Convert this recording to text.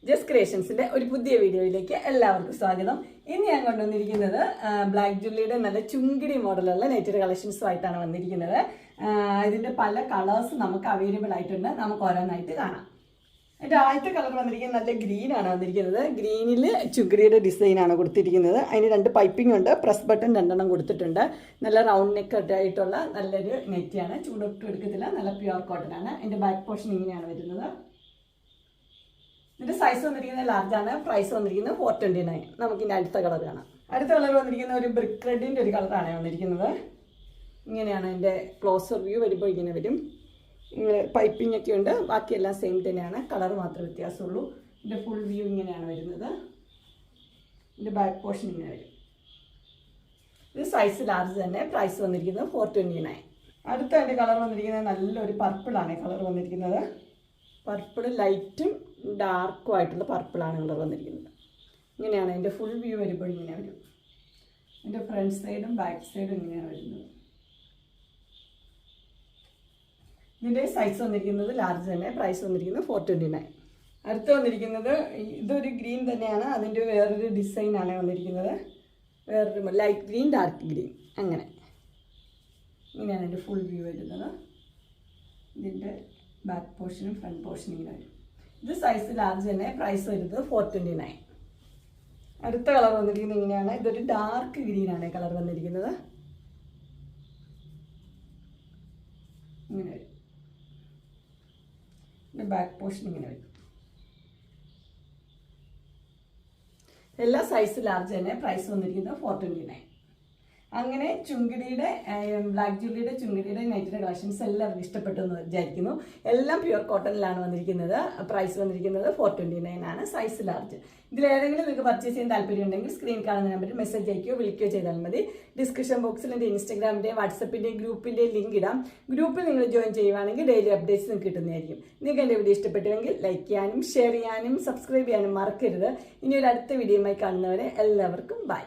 Just ക്രിയേഷൻസിന്റെ ഒരു പുതിയ വീഡിയോയിലേക്ക് എല്ലാവർക്കും സ്വാഗതം. ഇന്ന് ഞാൻ കൊണ്ടുവന്നിരിക്കുന്നത് ബ്ലാക്ക് ജുവല്ലറിയുടെ നല്ല ചുങ്കിടി മോഡലുള്ള നെറ്റഡ് കളക്ഷൻസുമായിട്ടാണ് വന്നിരിക്കുന്നത്. ഇതിന്റെ പല കളേഴ്സ് നമുക്ക് അവൈലബിൾ ആയിട്ടുണ്ട്. നമുക്ക് ഓരോന്നായിട്ട് കാണാം. എൻ്റെ ആദ്യത്തെ കളർ വന്നിരിക്കുന്നത് നല്ല ഗ്രീൻ ആണ് വന്നിരിക്കുന്നത്. ഗ്രീനിൽ ചുങ്കിടിയുടെ ഡിസൈനാണ് കൊടുത്തിരിക്കുന്നത്. അതിന് രണ്ട് പൈപ്പിംഗ് ഉണ്ട്, പ്രസ് ബട്ടൺ രണ്ടെണ്ണം കൊടുത്തിട്ടുണ്ട്. നല്ല റൗണ്ട് നെക്ക് ആയിട്ടുള്ള നല്ലൊരു നെറ്റാണ്, ചൂടൊട്ടും എടുക്കത്തില്ല, നല്ല പ്യുവർ കോട്ടൺ ആണ്. എൻ്റെ ബാക്ക് പോർഷൻ ഇങ്ങനെയാണ് വരുന്നത്. ഇതിന്റെ സൈസ് വന്നിരിക്കുന്നത് ലാർജ് ആണ്. പ്രൈസ് വന്നിരിക്കുന്നത് 429. നമുക്കിനി അടുത്ത കളർ കാണാം. അടുത്ത കളർ വന്നിരിക്കുന്ന ഒരു ബ്രിക്ക് റെഡിന്റെ ഒരു കളറാണ് വന്നിരിക്കുന്നത്. ഇങ്ങനെയാണ് എൻ്റെ ക്ലോസർ വ്യൂ വരുമ്പോൾ ഇങ്ങനെ വരും. ഇങ്ങനെ പൈപ്പിംഗ് ഒക്കെ ഉണ്ട്, ബാക്കിയെല്ലാം സെയിം തന്നെയാണ്, കളർ മാത്രമേ വ്യത്യാസമുള്ളൂ. ഇതിൻ്റെ ഫുൾ വ്യൂ ഇങ്ങനെയാണ് വരുന്നത്. ഇതിൻ്റെ ബാക്ക് പോർഷൻ ഇങ്ങനെ വരും. ഇത് സൈസ് ലാർജ് തന്നെ. പ്രൈസ് വന്നിരിക്കുന്നത് 429. അടുത്ത എൻ്റെ കളർ വന്നിരിക്കുന്നത് നല്ലൊരു പർപ്പിളാണ് കളർ വന്നിരിക്കുന്നത്. പർപ്പിൾ ലൈറ്റും ഡാർക്കും ആയിട്ടുള്ള പർപ്പിളാണ് കളർ വന്നിരിക്കുന്നത്. ഇങ്ങനെയാണ് എൻ്റെ ഫുൾ വ്യൂ വരുമ്പോൾ ഇങ്ങനെ വരും. എൻ്റെ ഫ്രണ്ട് സൈഡും ബാക്ക് സൈഡും ഇങ്ങനെയാണ് വരുന്നത്. ഇതിൻ്റെ സൈസ് വന്നിരിക്കുന്നത് ലാർജ് തന്നെ. പ്രൈസ് വന്നിരിക്കുന്നത് 429. അടുത്ത് വന്നിരിക്കുന്നത് ഇതൊരു ഗ്രീൻ തന്നെയാണ്. അതിൻ്റെ വേറൊരു ഡിസൈനാണ് വന്നിരിക്കുന്നത്. വേറൊരു ലൈറ്റ് ഗ്രീൻ, ഡാർക്ക് ഗ്രീൻ, അങ്ങനെ ഇങ്ങനെയാണ് എൻ്റെ ഫുൾ വ്യൂ വരുന്നത്. ഇതിൻ്റെ ബാക്ക് പോർഷനും ഫ്രണ്ട് പോർഷനും ഇങ്ങനെ വരും. ഇത് സൈസ് ലാർജ് തന്നെ. പ്രൈസ് വരുന്നത് 429. അടുത്ത കളർ വന്നിരിക്കുന്നത് ഇങ്ങനെയാണ്. ഇതൊരു ഡാർക്ക് ഗ്രീനാണ് കളർ വന്നിരിക്കുന്നത്. ഇങ്ങനെ വരും. ഇതിൻ്റെ ബാക്ക് പോർഷൻ ഇങ്ങനെ വരും. എല്ലാ സൈസ് ലാർജ് തന്നെ. പ്രൈസ് വന്നിരിക്കുന്നത് 429. അങ്ങനെ ചുങ്കിടിയുടെ ബ്ലാക്ക് ജുവല്ലറിയുടെ ചുങ്കിടിയുടെ നെറ്റിന്റെ കളക്ഷൻസ് എല്ലാവർക്കും ഇഷ്ടപ്പെട്ടു എന്ന് വിചാരിക്കുന്നു. എല്ലാം പ്യുവർ കോട്ടണിലാണ് വന്നിരിക്കുന്നത്. പ്രൈസ് വന്നിരിക്കുന്നത് 429 ആണ്. Size large. ഇതിലേതെങ്കിലും നിങ്ങൾക്ക് പർച്ചേസ് ചെയ്യാൻ താല്പര്യം ഉണ്ടെങ്കിൽ സ്ക്രീൻ കാണുന്ന നമ്പറിൽ മെസ്സേജ് അയക്കുകയോ വിളിക്കുകയോ ചെയ്താൽ മതി. ഡിസ്ക്രിപ്ഷൻ ബോക്സിൽ എൻ്റെ ഇൻസ്റ്റാഗ്രാമിൻ്റെ വാട്സപ്പിൻ്റെ ഗ്രൂപ്പിൻ്റെ ലിങ്ക് ഇടാം. ഗ്രൂപ്പിൽ നിങ്ങൾ ജോയിൻ ചെയ്യുവാണെങ്കിൽ ഡെയിലി അപ്ഡേറ്റ്സ് നിങ്ങൾക്ക് കിട്ടുന്നതായിരിക്കും. നിങ്ങൾക്ക് എൻ്റെ വീഡിയോ ഇഷ്ടപ്പെട്ടുവെങ്കിൽ ലൈക്ക് ചെയ്യാനും ഷെയർ ചെയ്യാനും സബ്സ്ക്രൈബ് ചെയ്യാനും മറക്കരുത്. ഇനി ഒരു അടുത്ത വീഡിയോയുമായി കാണുന്നവരെ എല്ലാവർക്കും ബൈ.